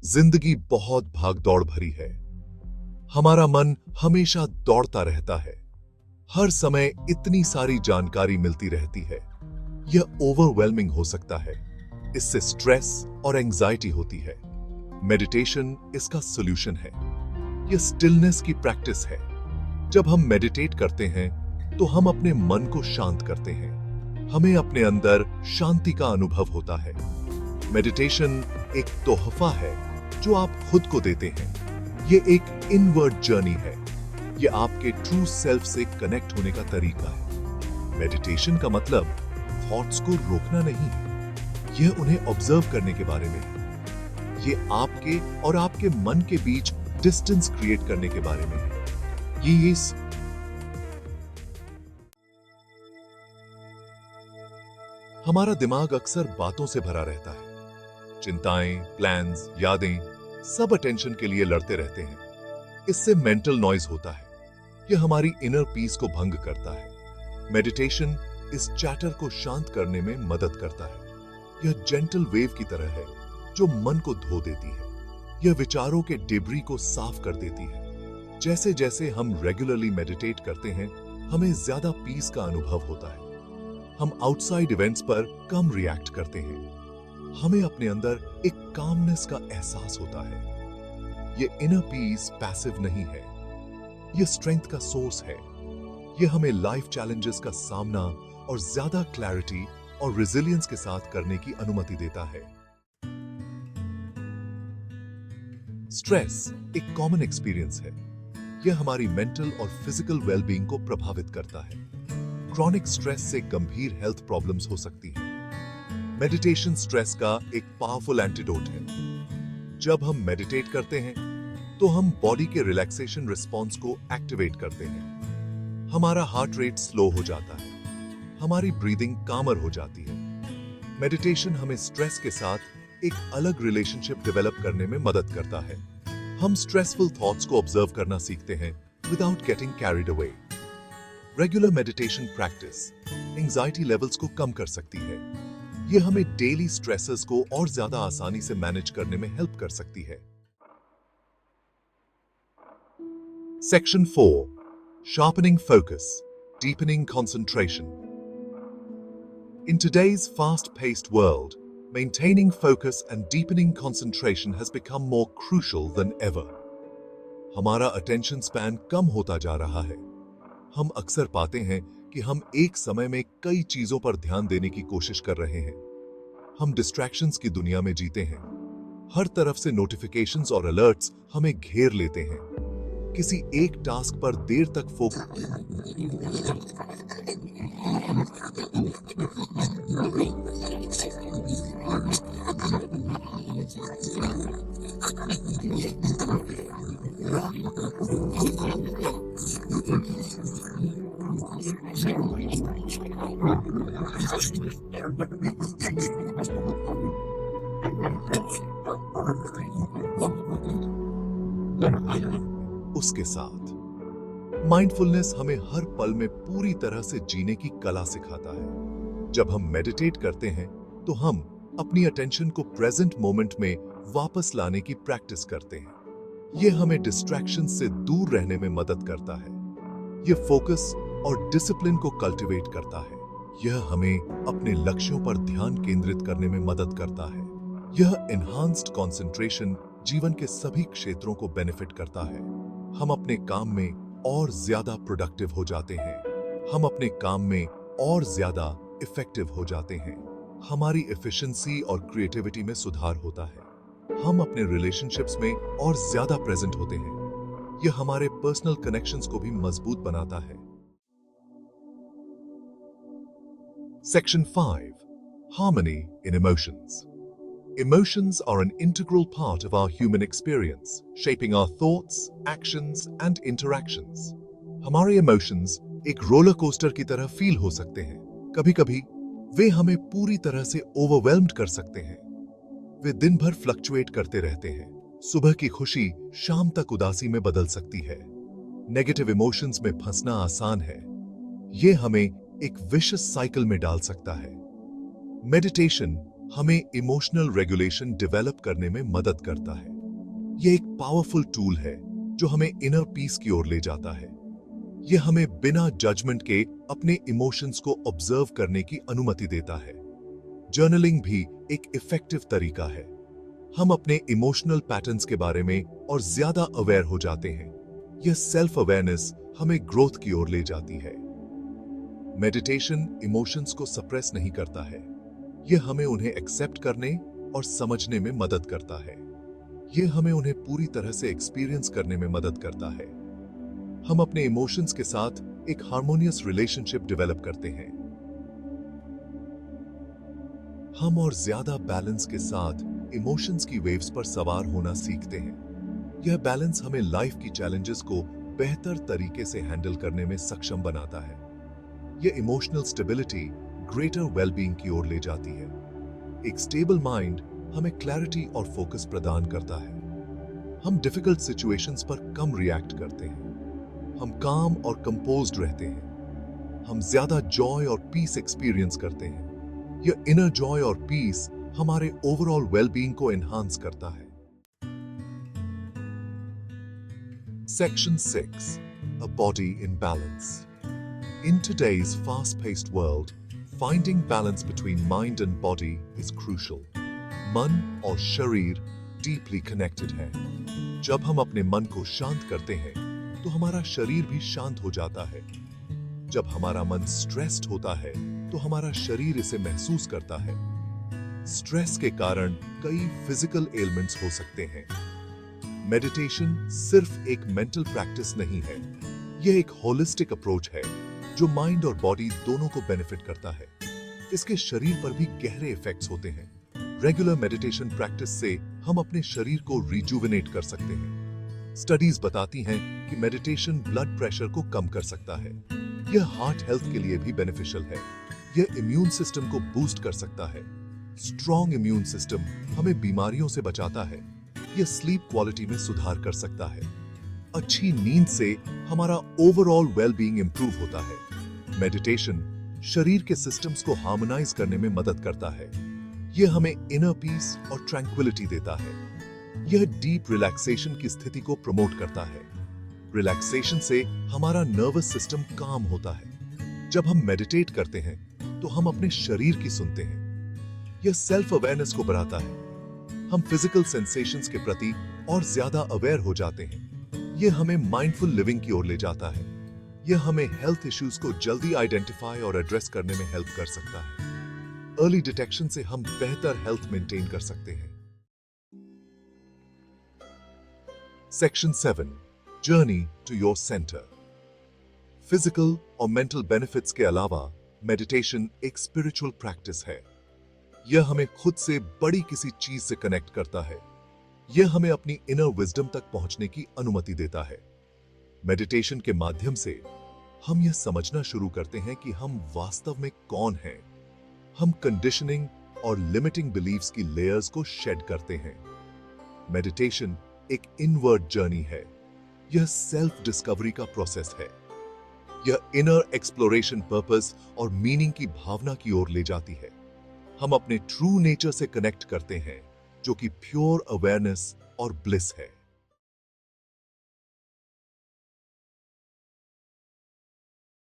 जिंदगी बहुत भागदौड़ भरी है। हमारा मन हमेशा दौड़ता रहता है। हर समय इतनी सारी जानकारी मिलती रहती है। यह ओवरवेलमिंग हो सकता है। इससे स्ट्रेस और एंजाइटी होती है। मेडिटेशन इसका सॉल्यूशन है। यह स्टिलनेस की प्रैक्टिस है। जब हम मेडिटेट करते हैं तो हम अपने मन को शांत करते हैं। हमें अपने अंदर शांति का अनुभव होता है। मेडिटेशन एक तोहफा है जो आप खुद को देते हैं। ये एक इनवर्ड जर्नी है। ये आपके ट्रू सेल्फ से कनेक्ट होने का तरीका है। मेडिटेशन का मतलब थॉट्स को रोकना नहीं है। यह उन्हें ऑब्जर्व करने के बारे में है। ये आपके और आपके मन के बीच डिस्टेंस क्रिएट करने के बारे में है। ये हमारा दिमाग अक्सर बातों से भरा रहता है। चिंताएं, प्लान्स, यादें सब अटेंशन के लिए लड़ते रहते हैं। इससे मेंटल नॉइज होता है। यह हमारी इनर पीस को भंग करता है। मेडिटेशन इस चैटर को शांत करने में मदद करता है। यह जेंटल वेव की तरह है जो मन को धो देती है। यह विचारों के डिब्री को साफ कर देती है। जैसे जैसे हम रेगुलरली मेडिटेट करते हैं, हमें ज्यादा पीस का अनुभव होता है। हम आउटसाइड इवेंट्स पर कम रिएक्ट करते हैं। हमें अपने अंदर एक कामनेस का एहसास होता है। ये इनर पीस पैसिव नहीं है। ये स्ट्रेंथ का सोर्स है। ये हमें लाइफ चैलेंजेस का सामना और ज्यादा क्लैरिटी और रेजिलियंस के साथ करने की अनुमति देता है। स्ट्रेस एक कॉमन एक्सपीरियंस है। यह हमारी मेंटल और फिजिकल वेलबींग को प्रभावित करता है। क्रॉनिक स्ट्रेस से गंभीर हेल्थ प्रॉब्लम्स हो सकती हैं। मेडिटेशन स्ट्रेस का एक पावरफुल एंटीडोट है। जब हम मेडिटेट करते हैं तो हम बॉडी के रिलैक्सेशन रिस्पॉन्स को एक्टिवेट करते हैं। हमारा हार्ट रेट स्लो हो जाता है। हमारी ब्रीदिंग कामर हो जाती है। मेडिटेशन हमें स्ट्रेस के साथ एक अलग रिलेशनशिप डेवलप करने में मदद करता है। हम स्ट्रेसफुल थॉट्स को ऑब्जर्व करना सीखते हैं without getting carried away. Regular meditation practice anxiety levels को कम कर सकती है। यह हमें डेली स्ट्रेसेस को और ज्यादा आसानी से मैनेज करने में हेल्प कर सकती है। Section 4 Sharpening focus, deepening concentration. In today's fast-paced world, maintaining focus and deepening concentration has become more crucial than ever. हमारा attention span कम होता जा रहा है। हम अक्सर पाते हैं कि हम एक समय में कई चीजों पर ध्यान देने की कोशिश कर रहे हैं। हम डिस्ट्रैक्शंस की दुनिया में जीते हैं। हर तरफ से नोटिफिकेशंस और अलर्ट्स हमें घेर लेते हैं। किसी एक टास्क पर देर तक फोकस उसके साथ माइंडफुलनेस हमें हर पल में पूरी तरह से जीने की कला सिखाता है। जब हम मेडिटेट करते हैं तो हम अपनी अटेंशन को प्रेजेंट मोमेंट में वापस लाने की प्रैक्टिस करते हैं। यह हमें डिस्ट्रैक्शन से दूर रहने में मदद करता है। यह फोकस और डिसिप्लिन को कल्टीवेट करता है। यह हमें अपने लक्ष्यों पर ध्यान केंद्रित करने में मदद करता है। यह एनहांस्ड कंसंट्रेशन जीवन के सभी क्षेत्रों को बेनिफिट करता है। हम अपने काम में और ज्यादा प्रोडक्टिव हो जाते हैं। हम अपने काम में और ज्यादा इफेक्टिव हो जाते हैं। हमारी एफिशिएंसी और क्रिएटिविटी में सुधार होता है। हम अपने रिलेशनशिप्स में और ज्यादा प्रेजेंट होते हैं। यह हमारे पर्सनल कनेक्शंस को भी मजबूत बनाता है। Section 5 Harmony in Emotions. Emotions are an integral part of our human experience, shaping our thoughts, actions, and interactions. हमारे इमोशंस एक रोलर कोस्टर की तरह फील हो सकते हैं। कभी-कभी वे हमें पूरी तरह से ओवरवेल्म्ड कर सकते हैं। वे दिन भर फ्लक्चुएट करते रहते हैं। सुबह की खुशी शाम तक उदासी में बदल सकती है। नेगेटिव इमोशंस में फंसना आसान है। ये हमें एक विशियस साइकिल में डाल सकता है। मेडिटेशन हमें इमोशनल रेगुलेशन डेवलप करने में मदद करता है। यह एक पावरफुल टूल है जो हमें इनर पीस की ओर ले जाता है। यह हमें बिना जजमेंट के अपने इमोशंस को ऑब्जर्व करने की अनुमति देता है। जर्नलिंग भी एक इफेक्टिव तरीका है। हम अपने इमोशनल पैटर्न्स के बारे में और ज्यादा अवेयर हो जाते हैं। यह सेल्फ अवेयरनेस हमें ग्रोथ की ओर ले जाती है। मेडिटेशन इमोशंस को सप्रेस नहीं करता है। यह हमें उन्हें एक्सेप्ट करने और समझने में मदद करता है। यह हमें उन्हें पूरी तरह से एक्सपीरियंस करने में मदद करता है। हम अपने इमोशंस के साथ एक हार्मोनियस रिलेशनशिप डेवलप करते हैं। हम और ज्यादा बैलेंस के साथ इमोशंस की वेव्स पर सवार होना सीखते हैं। यह बैलेंस हमें लाइफ की चैलेंजेस को बेहतर तरीके से हैंडल करने में सक्षम बनाता है। यह इमोशनल स्टेबिलिटी ग्रेटर वेलबीइंग की ओर ले जाती है। एक स्टेबल माइंड हमें क्लैरिटी और फोकस प्रदान करता है। हम डिफिकल्ट सिचुएशंस पर कम रिएक्ट करते हैं। हम काम और कंपोज्ड रहते हैं। हम ज्यादा जॉय और पीस एक्सपीरियंस करते हैं। यह इनर जॉय और पीस हमारे ओवरऑल वेलबीइंग को एनहांस करता है। Section 6. A body in balance. In today's fast-paced world, finding balance between mind and body is crucial. मन और शरीर deeply connected है। जब हम अपने मन को शांत करते हैं, तो हमारा शरीर भी शांत हो जाता है। जब हमारा मन स्ट्रेस्ड होता है, तो हमारा शरीर इसे महसूस करता है। स्ट्रेस के कारण कई फिजिकल एलिमेंट्स हो सकते हैं। मेडिटेशन सिर्फ एक मेंटल प्रैक्टिस नहीं है। यह एक होलिस्टिक अप्रोच है जो माइंड और बॉडी दोनों को बेनिफिट करता है। इसके शरीर पर भी गहरे इफेक्ट्स होते हैं। रेगुलर मेडिटेशन प्रैक्टिस से हम अपने शरीर को रिजुविनेट कर सकते हैं। स्टडीज बताती हैं कि मेडिटेशन ब्लड प्रेशर को कम कर सकता है। यह हार्ट हेल्थ के लिए भी बेनिफिशियल है। यह इम्यून सिस्टम को बूस्ट कर सकता है। स्ट्रॉन्ग इम्यून सिस्टम हमें बीमारियों से बचाता है। यह स्लीप क्वालिटी में सुधार कर सकता है। अच्छी नींद से हमारा ओवरऑल वेलबीइंग इंप्रूव होता है। मेडिटेशन शरीर के सिस्टम्स को हार्मोनाइज करने में मदद करता है। यह हमें इनर पीस और ट्रैंक्विलिटी देता है। यह डीप रिलैक्सेशन की स्थिति को प्रमोट करता है। रिलैक्सेशन से हमारा नर्वस सिस्टम काम होता है। जब हम मेडिटेट करते हैं, तो हम अपने शरीर की सुनते हैं। यह सेल्फ अवेयरनेस को बढ़ाता है। हम फिजिकल सेंसेशंस के प्रति और ज्यादा अवेयर हो जाते हैं। यह हमें माइंडफुल लिविंग की ओर ले जाता है। यह हमें हेल्थ इश्यूज को जल्दी आइडेंटिफाई और एड्रेस करने में हेल्प कर सकता है। अर्ली डिटेक्शन से हम बेहतर हेल्थ मेंटेन कर सकते हैं। Section 7. Journey to your centre. Physical और मेंटल बेनिफिट्स के अलावा मेडिटेशन एक स्पिरिचुअल प्रैक्टिस है। यह हमें खुद से बड़ी किसी चीज से कनेक्ट करता है। यह हमें अपनी इनर विजडम तक पहुंचने की अनुमति देता है। मेडिटेशन के माध्यम से हम यह समझना शुरू करते हैं कि हम वास्तव में कौन हैं। हम कंडीशनिंग और लिमिटिंग बिलीव्स की लेयर्स को शेड करते हैं। मेडिटेशन एक इनवर्ड जर्नी है। यह सेल्फ डिस्कवरी का प्रोसेस है। यह इनर एक्सप्लोरेशन पर्पस और मीनिंग की भावना की ओर ले जाती है। हम अपने ट्रू नेचर से कनेक्ट करते हैं, जो कि प्योर अवेयरनेस और ब्लिस है।